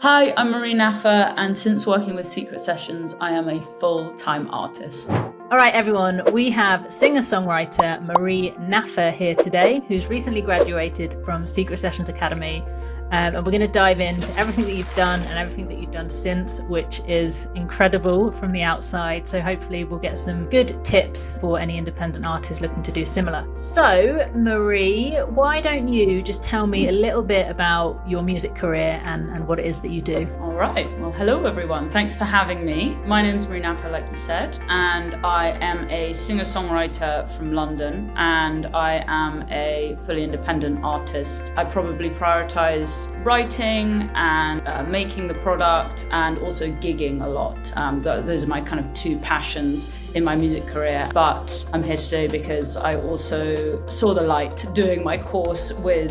Hi, I'm Marie Naffa, and since working with Secret Sessions, I am a full-time artist. All right, everyone, we have singer-songwriter Marie Naffa here today, who's recently graduated from Secret Sessions Academy. And we're going to dive into everything that you've done and everything that you've done since, which is incredible from the outside. So hopefully we'll get some good tips for any independent artists looking to do similar. So Marie, why don't you just tell me a little bit about your music career and what it is that you do? All right. Well, hello, everyone. Thanks for having me. My name's Marie Naffa, like you said, and I am a singer-songwriter from London, and I am a fully independent artist. I probably prioritize writing and making the product and also gigging a lot. Those are my kind of two passions in my music career. But I'm here today because I also saw the light doing my course with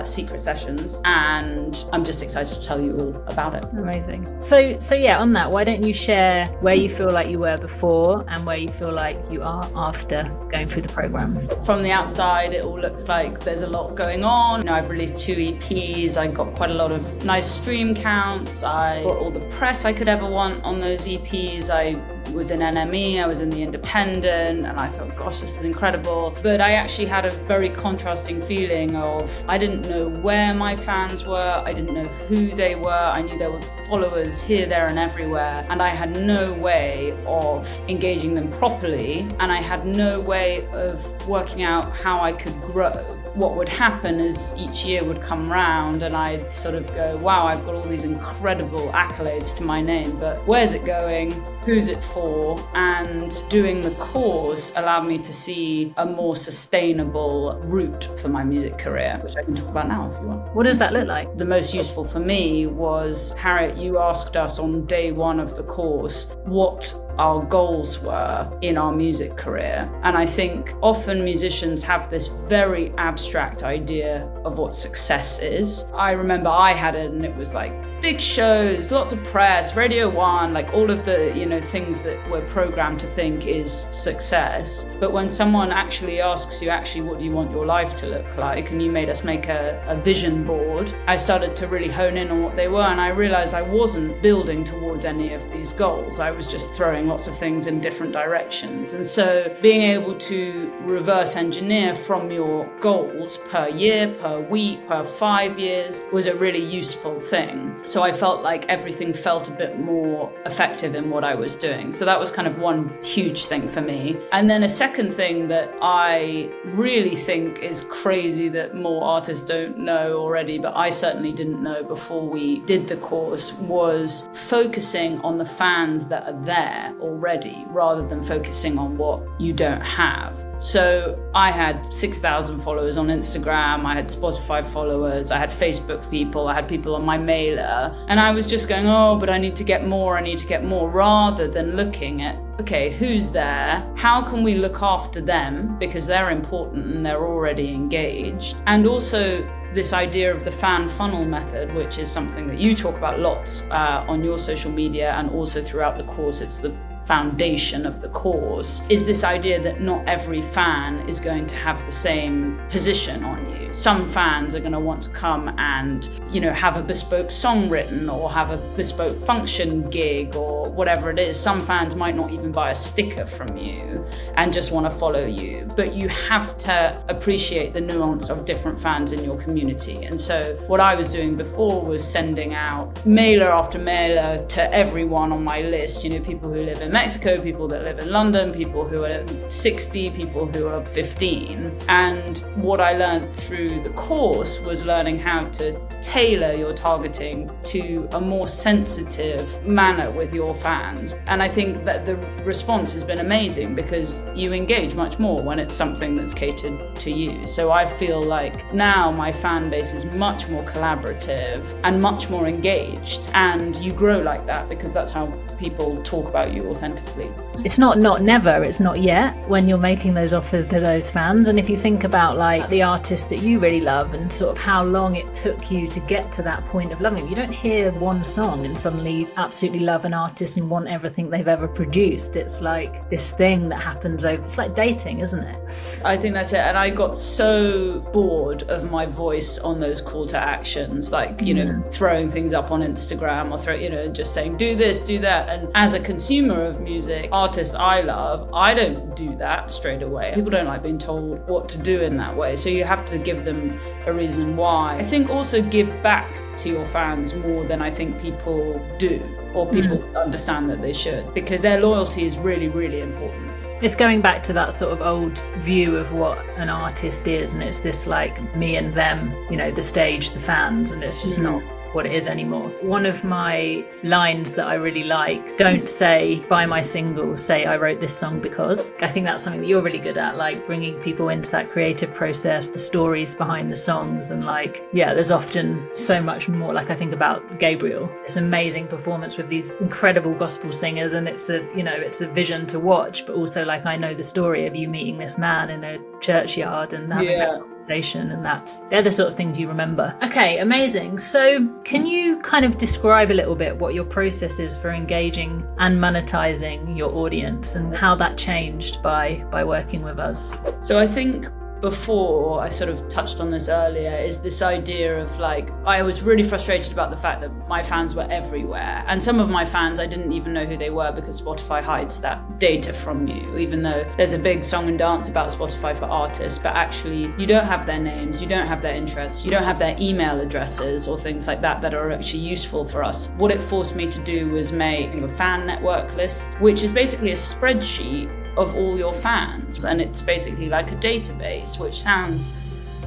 Secret Sessions, and I'm just excited to tell you all about it. Amazing. So yeah, on that, why don't you share where you feel like you were before and where you feel like you are after going through the program? From the outside, it all looks like there's a lot going on. You know, I've released 2 EPs. I got quite a lot of nice stream counts. I got all the press I could ever want on those EPs. I was in NME, I was in The Independent, and I thought, gosh, this is incredible. But I actually had a very contrasting feeling of, I didn't know where my fans were, I didn't know who they were, I knew there were followers here, there, and everywhere, and I had no way of engaging them properly, and I had no way of working out how I could grow. What would happen is each year would come round and I'd sort of go, wow, I've got all these incredible accolades to my name, but where's it going? Who's it for? And doing the course allowed me to see a more sustainable route for my music career, which I can talk about now if you want. What does that look like? The most useful for me was, Harriet, you asked us on day 1 of the course what our goals were in our music career. And I think often musicians have this very abstract idea of what success is. I remember I had it, and it was like big shows, lots of press, Radio 1, like all of the, things that we're programmed to think is success. But when someone actually asks you, what do you want your life to look like? And you made us make a vision board. I started to really hone in on what they were, and I realized I wasn't building towards any of these goals. I was just throwing lots of things in different directions. And so being able to reverse engineer from your goals per year, per week, per 5 years was a really useful thing. So I felt like everything felt a bit more effective in what I was doing. So that was kind of one huge thing for me. And then a second thing that I really think is crazy that more artists don't know already, but I certainly didn't know before we did the course, was focusing on the fans that are there already rather than focusing on what you don't have. So I had 6,000 followers on Instagram, I had Spotify followers, I had Facebook people, I had people on my mailer, and I was just going, but I need to get more, rather than looking at, okay, who's there? How can we look after them? Because they're important and they're already engaged. And also this idea of the fan funnel method, which is something that you talk about lots on your social media and also throughout the course. It's the foundation of the course, is this idea that not every fan is going to have the same position on you. Some fans are going to want to come and, have a bespoke song written or have a bespoke function gig or whatever it is. Some fans might not even buy a sticker from you and just want to follow you. But you have to appreciate the nuance of different fans in your community. And so what I was doing before was sending out mailer after mailer to everyone on my list, people who live in Mexico, people that live in London, people who are 60, people who are 15. And what I learned through the course was learning how to tailor your targeting to a more sensitive manner with your fans. And I think that the response has been amazing because you engage much more when it's something that's catered to you. So I feel like now my fan base is much more collaborative and much more engaged, and you grow like that because that's how people talk about you authentically. authentically. It's not never, it's not yet when you're making those offers to those fans. And if you think about like the artists that you really love and sort of how long it took you to get to that point of loving them, you don't hear one song and suddenly absolutely love an artist and want everything they've ever produced. It's like this thing that happens over, it's like dating, isn't it? I think that's it. And I got so bored of my voice on those call to actions, like, you know, throwing things up on Instagram or just saying, do this, do that. And as a consumer of music, artists I love, I don't do that straight away. People don't like being told what to do in that way. So you have to give them a reason why. I think also give back to your fans more than I think people do, or people understand that they should, because their loyalty is really, really important. It's going back to that sort of old view of what an artist is, and it's this like me and them, you know, the stage, the fans, and it's just not what it is anymore. One of my lines that I really like, don't say buy my single, say I wrote this song because. I think that's something that you're really good at, like bringing people into that creative process, the stories behind the songs, and like, yeah, there's often so much more. Like I think about Gabriel, this amazing performance with these incredible gospel singers, and it's a vision to watch, but also like I know the story of you meeting this man in a churchyard and having that conversation, and they're the sort of things you remember. Okay, amazing. So can you kind of describe a little bit what your process is for engaging and monetizing your audience and how that changed by working with us? So I think before, I sort of touched on this earlier, is this idea of like, I was really frustrated about the fact that my fans were everywhere. And some of my fans, I didn't even know who they were because Spotify hides that data from you, even though there's a big song and dance about Spotify for artists, but actually you don't have their names, you don't have their interests, you don't have their email addresses or things like that are actually useful for us. What it forced me to do was make a fan network list, which is basically a spreadsheet of all your fans, and it's basically like a database, which sounds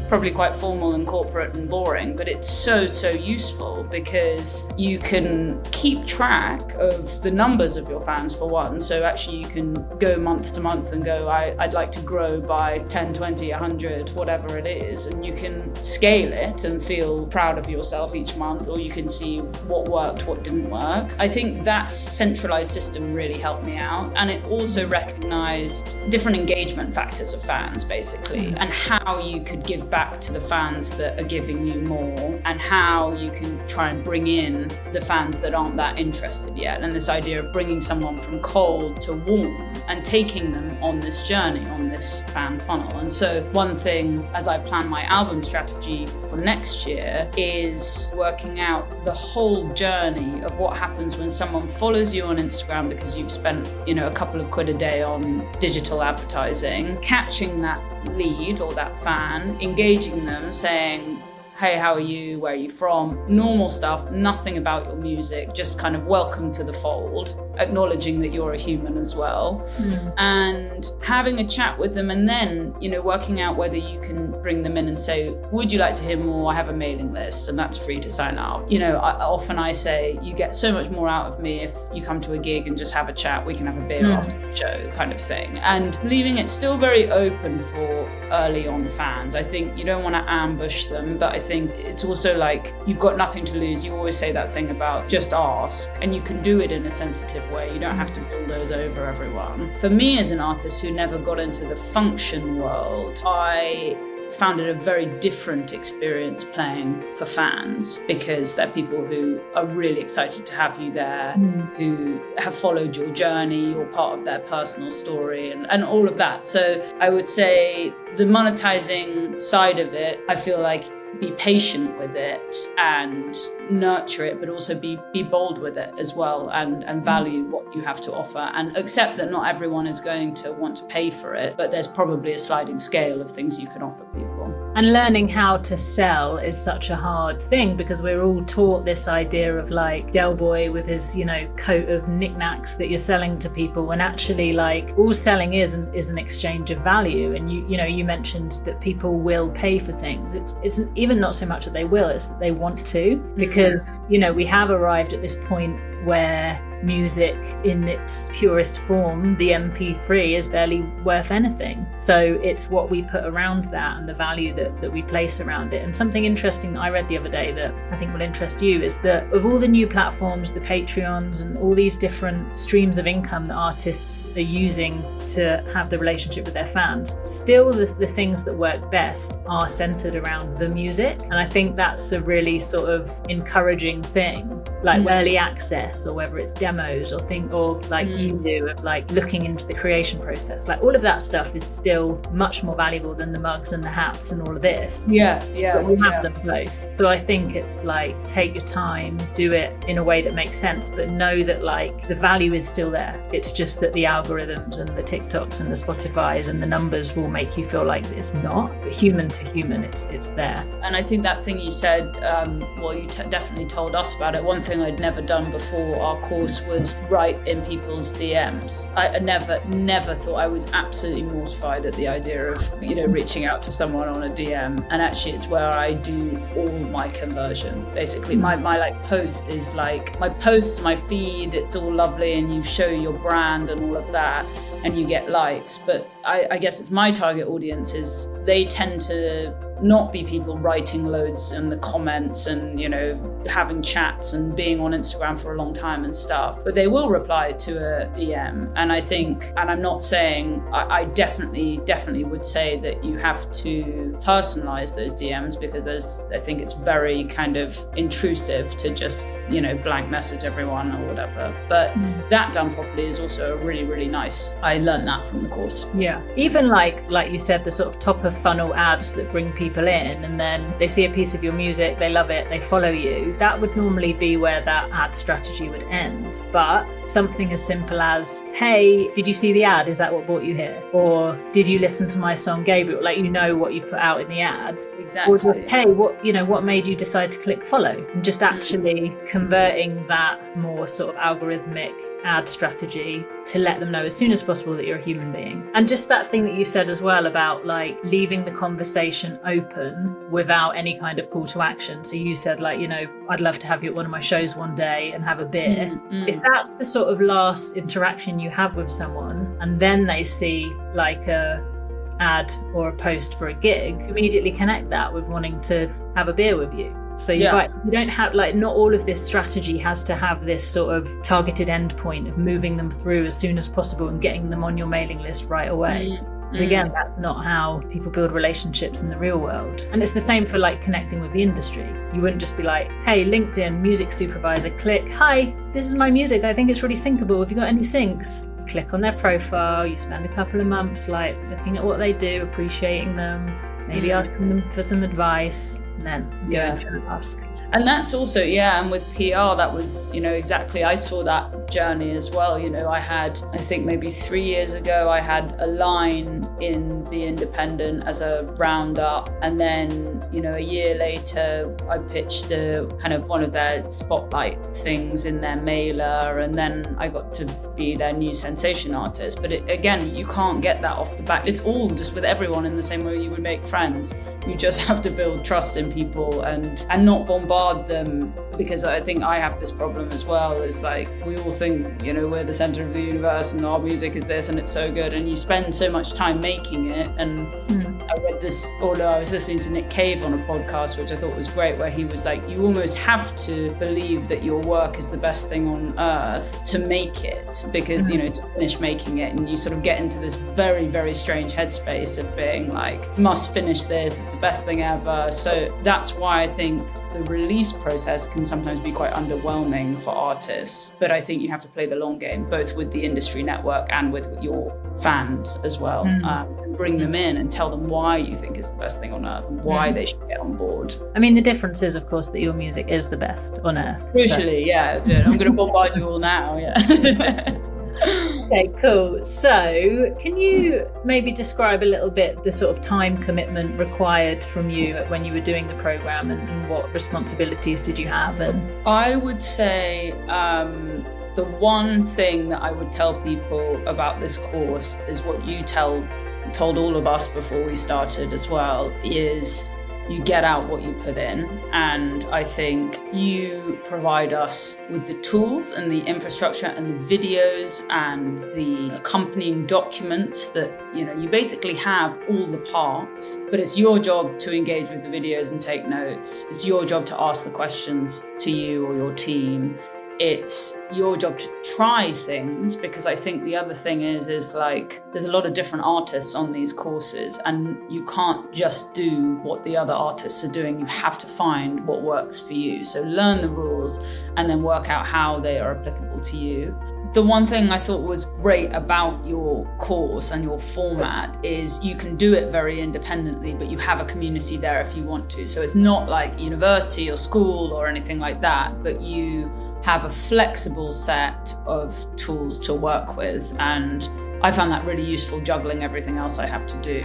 probably quite formal and corporate and boring, but it's so useful because you can keep track of the numbers of your fans for one. So actually you can go month to month and go, I'd like to grow by 10, 20, 100, whatever it is, and you can scale it and feel proud of yourself each month, or you can see what worked, what didn't work. I think that centralized system really helped me out, and it also recognized different engagement factors of fans basically, and how you could give back to the fans that are giving you more, and how you can try and bring in the fans that aren't that interested yet. And this idea of bringing someone from cold to warm and taking them on this journey, on this fan funnel. And so one thing as I plan my album strategy for next year is working out the whole journey of what happens when someone follows you on Instagram because you've spent, a couple of quid a day on digital advertising, catching that lead or that fan, engaging them, saying, hey, how are you? Where are you from? Normal stuff, nothing about your music, just kind of welcome to the fold, acknowledging that you're a human as well, and having a chat with them, and then, working out whether you can bring them in and say, would you like to hear more? I have a mailing list and that's free to sign up. I say, you get so much more out of me if you come to a gig and just have a chat, we can have a beer after the show kind of thing. And leaving it still very open for early on fans. I think you don't want to ambush them, but I think it's also like, you've got nothing to lose. You always say that thing about just ask, and you can do it in a sensitive way. You don't have to bulldoze over everyone. For me as an artist who never got into the function world, I found it a very different experience playing for fans, because they're people who are really excited to have you there, who have followed your journey, you're part of their personal story and all of that. So I would say the monetizing side of it, I feel like, be patient with it and nurture it, but also be bold with it as well, and value what you have to offer, and accept that not everyone is going to want to pay for it, but there's probably a sliding scale of things you can offer people. And learning how to sell is such a hard thing, because we're all taught this idea of like Del Boy with his, coat of knickknacks that you're selling to people, when actually like all selling is an exchange of value. And you mentioned that people will pay for things. It's even not so much that they will, it's that they want to, because we have arrived at this point where music in its purest form, the MP3, is barely worth anything. So it's what we put around that and the value that we place around it. And something interesting that I read the other day that I think will interest you is that of all the new platforms, the Patreons and all these different streams of income that artists are using to have the relationship with their fans, still the things that work best are centered around the music. And I think that's a really sort of encouraging thing, like early access, or whether it's demos or you do, of like looking into the creation process. Like all of that stuff is still much more valuable than the mugs and the hats and all of this. But we have them both. So I think it's like, take your time, do it in a way that makes sense, but know that like the value is still there. It's just that the algorithms and the TikToks and the Spotifys and the numbers will make you feel like it's not. But human to human, it's there. And I think that thing you said, you definitely told us about it. One thing I'd never done before our course was write in people's DMs. I never thought. I was absolutely mortified at the idea of, reaching out to someone on a DM. And actually it's where I do all my conversion. Basically my like post is like, my posts, my feed, it's all lovely and you show your brand and all of that and you get likes. But I guess it's my target audience is, they tend to not be people writing loads in the comments and, having chats and being on Instagram for a long time and stuff, but they will reply to a DM. And I think, and I'm not saying, I definitely would say that you have to personalize those DMs, because I think it's very kind of intrusive to just, blank message everyone or whatever. But that done properly is also really, really nice. I learned that from the course. Yeah. Even like you said, the sort of top of funnel ads that bring people in and then they see a piece of your music, they love it, they follow you. That would normally be where that ad strategy would end. But something as simple as, hey, did you see the ad? Is that what brought you here? Or did you listen to my song Gabriel? Like, what you've put out in the ad. Exactly. Or just, hey, what made you decide to click follow? And just actually converting that more sort of algorithmic ad strategy to let them know as soon as possible that you're a human being. And just that thing that you said as well about like leaving the conversation open without any kind of call to action. So you said like, I'd love to have you at one of my shows one day and have a beer. If that's the sort of last interaction you have with someone and then they see like a ad or a post for a gig, immediately connect that with wanting to have a beer with you. So you don't have, like, not all of this strategy has to have this sort of targeted endpoint of moving them through as soon as possible and getting them on your mailing list right away. Because again, that's not how people build relationships in the real world. And it's the same for like connecting with the industry. You wouldn't just be like, hey, LinkedIn music supervisor, click, hi, this is my music, I think it's really syncable, have you got any syncs? You click on their profile, you spend a couple of months like looking at what they do, appreciating them, maybe asking them for some advice, and then going to ask. And that's also, and with PR, that was, exactly, I saw that journey as well. I think maybe 3 years ago, I had a line in The Independent as a roundup. And then, a year later, I pitched a kind of one of their spotlight things in their mailer. And then I got to be their new sensation artist. But again, you can't get that off the bat. It's all just with everyone in the same way you would make friends. You just have to build trust in people and not bombard them, because I think I have this problem as well. It's like we all think, we're the center of the universe and our music is this and it's so good, and you spend so much time making it. And I read this, although I was listening to Nick Cave on a podcast, which I thought was great, where he was like, you almost have to believe that your work is the best thing on earth to make it, because to finish making it, and you sort of get into this very, very strange headspace of being like, must finish this, it's the best thing ever. So that's why I think the release process can sometimes be quite underwhelming for artists, but I think you have to play the long game, both with the industry network and with your fans as well. And bring them in and tell them why you think it's the best thing on earth and why they should get on board. I mean, the difference is, of course, that your music is the best on earth. Crucially, I'm going to bombard you all now. Okay, cool. So can you maybe describe a little bit the sort of time commitment required from you when you were doing the program, and what responsibilities did you have? And I would say the one thing that I would tell people about this course is what you told all of us before we started as well, is you get out what you put in. And I think you provide us with the tools and the infrastructure and the videos and the accompanying documents that, you basically have all the parts, but it's your job to engage with the videos and take notes. It's your job to ask the questions to you or your team. It's your job to try things, because I think the other thing is like there's a lot of different artists on these courses, and you can't just do what the other artists are doing. You have to find what works for you. So learn the rules and then work out how they are applicable to you. The one thing I thought was great about your course and your format is you can do it very independently, but you have a community there if you want to. So it's not like university or school or anything like that, but you have a flexible set of tools to work with. And I found that really useful, juggling everything else I have to do.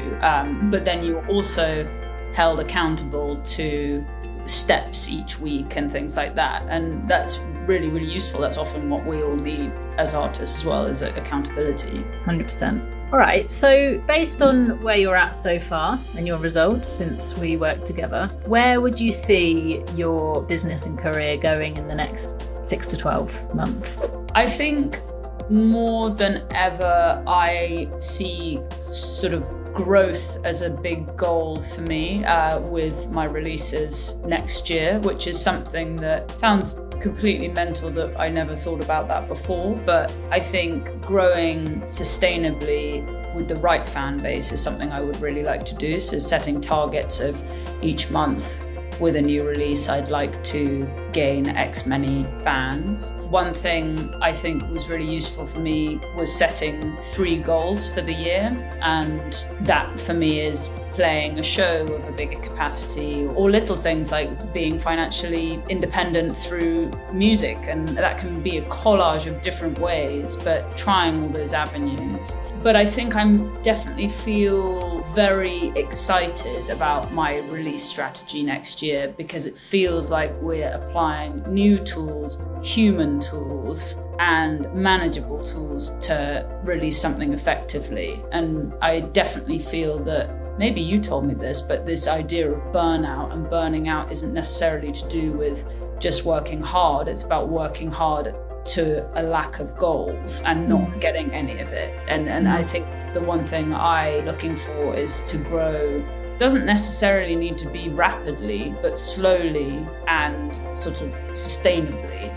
But then you're also held accountable to steps each week and things like that. And that's really, really useful. That's often what we all need as artists as well, as accountability. 100%. All right. So based on where you're at so far and your results since we worked together, where would you see your business and career going in the next 6 to 12 months? I think more than ever, I see sort of growth as a big goal for me with my releases next year, which is something that sounds completely mental that I never thought about that before. But I think growing sustainably with the right fan base is something I would really like to do. So setting targets of each month with a new release, I'd like to gain X many fans. One thing I think was really useful for me was setting 3 goals for the year. And that for me is playing a show of a bigger capacity, or little things like being financially independent through music. And that can be a collage of different ways, but trying all those avenues. But I think I'm definitely feel very excited about my release strategy next year, because it feels like we're applying new tools, human tools, and manageable tools to release something effectively. And I definitely feel that, maybe you told me this, but this idea of burnout and burning out isn't necessarily to do with just working hard. It's about working hard to a lack of goals and not getting any of it. And I think the one thing I'm looking for is to grow. Doesn't necessarily need to be rapidly, but slowly and sort of sustainably,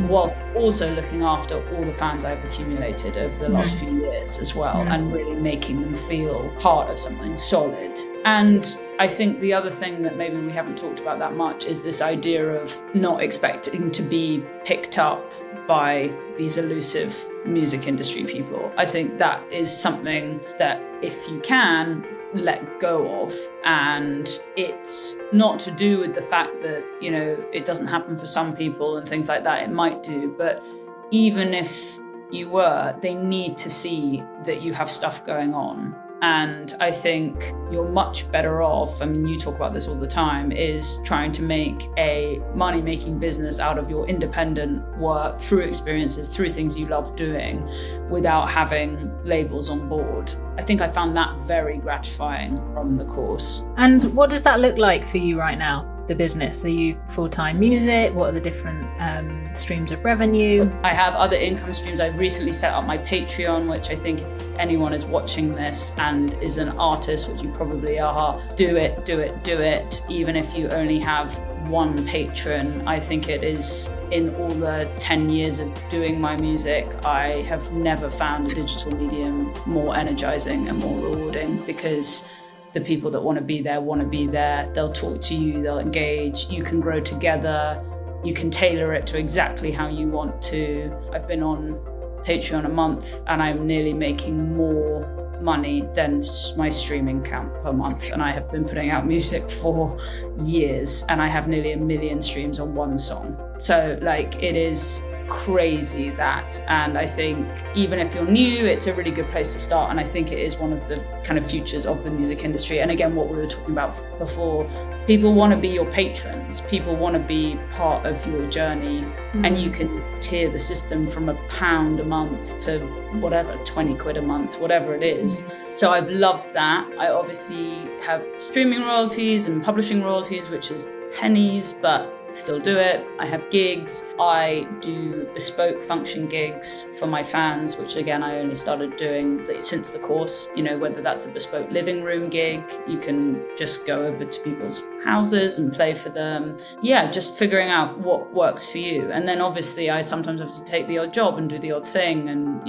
whilst also looking after all the fans I've accumulated over the last few years as well, and really making them feel part of something solid. And I think the other thing that maybe we haven't talked about that much is this idea of not expecting to be picked up by these elusive music industry people. I think that is something that, if you can, let go of. And it's not to do with the fact that, it doesn't happen for some people and things like that. It might do, but even if you were, they need to see that you have stuff going on. And I think you're much better off, you talk about this all the time, is trying to make a money-making business out of your independent work through experiences, through things you love doing, without having labels on board. I think I found that very gratifying from the course. And what does that look like for you right now, the business? Are you full-time music? What are the different streams of revenue? I have other income streams. I've recently set up my Patreon, which I think if anyone is watching this and is an artist, which you probably are, do it. Even if you only have one patron, I think it is, in all the 10 years of doing my music, I have never found a digital medium more energizing and more rewarding, because the people that want to be there. They'll talk to you, they'll engage, you can grow together, you can tailor it to exactly how you want to. I've been on Patreon a month and I'm nearly making more money than my streaming count per month. And I have been putting out music for years and I have nearly 1 million streams on one song. So it is crazy, that. And I think even if you're new, it's a really good place to start. And I think it is one of the kind of futures of the music industry. And again, what we were talking about before, people want to be your patrons. People want to be part of your journey. And you can tier the system from £1 a month to whatever, 20 quid a month, whatever it is. So I've loved that. I obviously have streaming royalties and publishing royalties, which is pennies, but still do it. I have gigs. I do bespoke function gigs for my fans, which again, I only started doing since the course, whether that's a bespoke living room gig, you can just go over to people's houses and play for them. Yeah, just figuring out what works for you. And then obviously I sometimes have to take the odd job and do the odd thing and,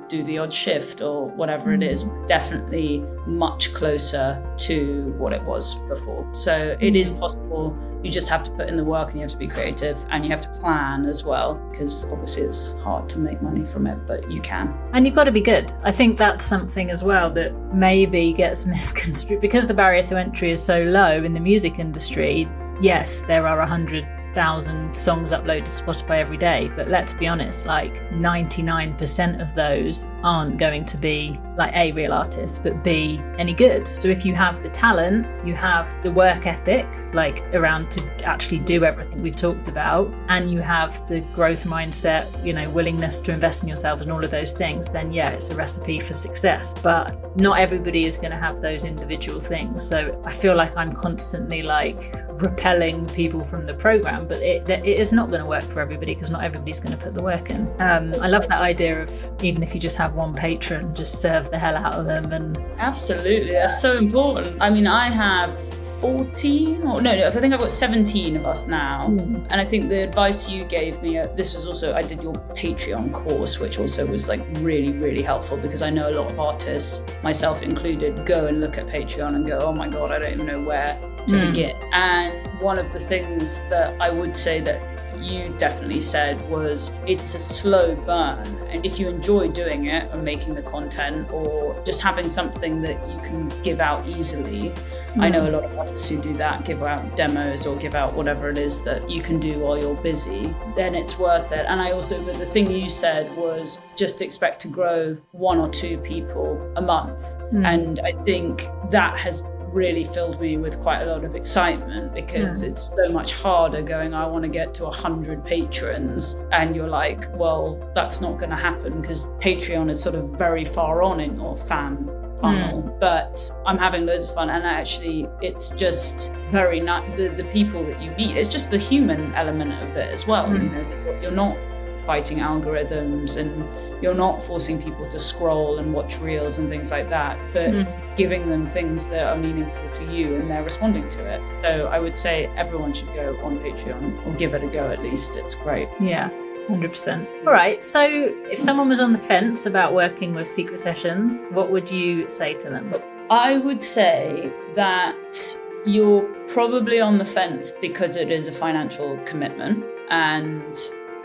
do the odd shift or whatever it is. It's definitely much closer to what it was before. So it is possible. You just have to put in the work and you have to be creative and you have to plan as well, because obviously it's hard to make money from it, but you can. And you've got to be good. I think that's something as well that maybe gets misconstrued because the barrier to entry is so low in the music industry. Yes, there are 100,000 songs uploaded to Spotify every day, but let's be honest, like 99% of those aren't going to be like A, real artists, but B, any good. So if you have the talent, you have the work ethic, like around to actually do everything we've talked about, and you have the growth mindset, willingness to invest in yourself and all of those things, then yeah, it's a recipe for success. But not everybody is going to have those individual things. So I feel like I'm constantly like repelling people from the program, but it is not going to work for everybody because not everybody's going to put the work in. I love that idea of even if you just have one patron, just serve the hell out of them. And absolutely, that's so important. I mean, I have 14 or no, I think I've got 17 of us now. And I think the advice you gave me, this was also, I did your Patreon course, which also was like really, really helpful, because I know a lot of artists, myself included, go and look at Patreon and go, oh my God, I don't even know where to begin. And one of the things that I would say that you definitely said was it's a slow burn, and if you enjoy doing it and making the content or just having something that you can give out easily, I know a lot of artists who do that, give out demos or give out whatever it is that you can do while you're busy, then it's worth it. And but the thing you said was just expect to grow 1 or 2 people a month. And I think that has really filled me with quite a lot of excitement, because it's so much harder going, I want to get to 100 patrons, and you're like, well, that's not going to happen because Patreon is sort of very far on in your fan funnel. But I'm having loads of fun, and actually it's just very nice, the people that you meet, it's just the human element of it as well. You're not fighting algorithms and you're not forcing people to scroll and watch reels and things like that, but giving them things that are meaningful to you and they're responding to it. So I would say everyone should go on Patreon or give it a go at least. It's great. Yeah, 100%. All right. So if someone was on the fence about working with Secret Sessions, what would you say to them? I would say that you're probably on the fence because it is a financial commitment, and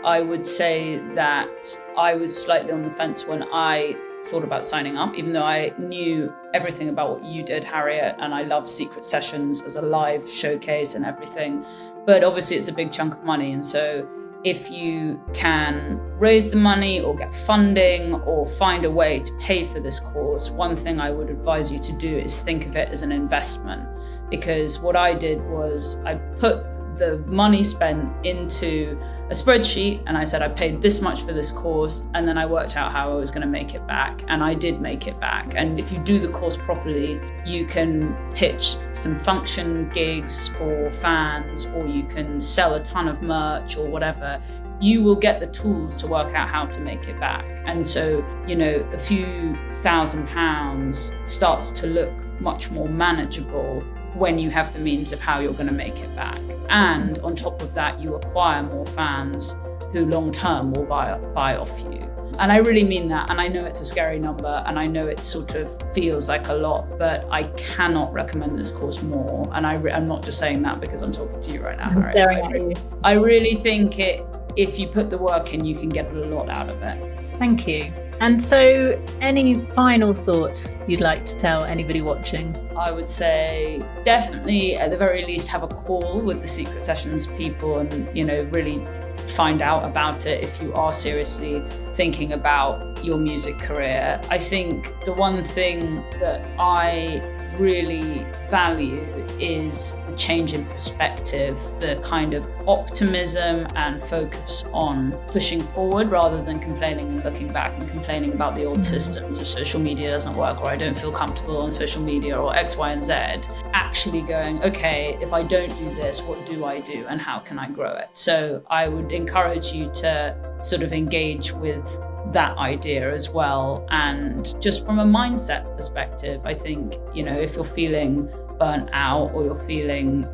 I would say that I was slightly on the fence when I thought about signing up, even though I knew everything about what you did, Harriet, and I love Secret Sessions as a live showcase and everything. But obviously it's a big chunk of money. And so if you can raise the money or get funding or find a way to pay for this course, one thing I would advise you to do is think of it as an investment. Because what I did was I put the money spent into a spreadsheet and I said I paid this much for this course, and then I worked out how I was going to make it back, and I did make it back. And if you do the course properly, you can pitch some function gigs for fans, or you can sell a ton of merch or whatever. You will get the tools to work out how to make it back. And so, a few £1,000s starts to look much more manageable when you have the means of how you're going to make it back. And on top of that, you acquire more fans who long term will buy off you. And I really mean that. And I know it's a scary number, and I know it sort of feels like a lot, but I cannot recommend this course more. And I'm not just saying that because I'm talking to you right now. I'm staring at you. I really think if you put the work in, you can get a lot out of it. Thank you. And so, any final thoughts you'd like to tell anybody watching? I would say definitely, at the very least, have a call with the Secret Sessions people and, really find out about it if you are seriously thinking about your music career. I think the one thing that I really value is the change in perspective, the kind of optimism and focus on pushing forward rather than complaining and looking back and complaining about the old systems of social media doesn't work, or I don't feel comfortable on social media, or X, Y, and Z. Actually going, okay, if I don't do this, what do I do and how can I grow it? So I would encourage you to sort of engage with that idea as well. And just from a mindset perspective, I think, if you're feeling burnt out or you're feeling,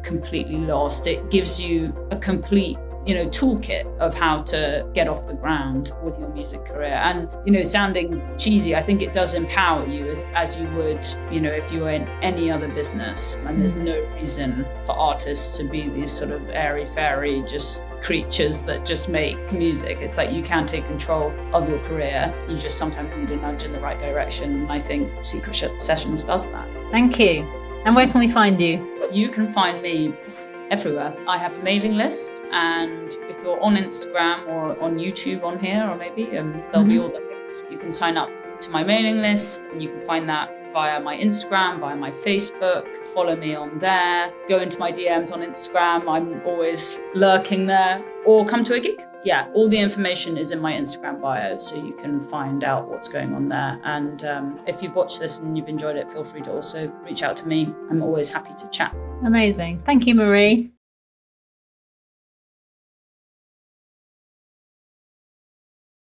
completely lost, it gives you a complete toolkit of how to get off the ground with your music career. And sounding cheesy, I think it does empower you as you would if you were in any other business. And there's no reason for artists to be these sort of airy-fairy just creatures that just make music. It's like you can take control of your career. You just sometimes need a nudge in the right direction. And I think Secret Sessions does that. Thank you. And where can we find you? You can find me everywhere. I have a mailing list, and if you're on Instagram or on YouTube on here, or maybe there'll be all the links. You can sign up to my mailing list, and you can find that via my Instagram, via my Facebook. Follow me on there. Go into my DMs on Instagram. I'm always lurking there. Or come to a gig. Yeah, all the information is in my Instagram bio, so you can find out what's going on there. And if you've watched this and you've enjoyed it, feel free to also reach out to me. I'm always happy to chat. Amazing. Thank you, Marie.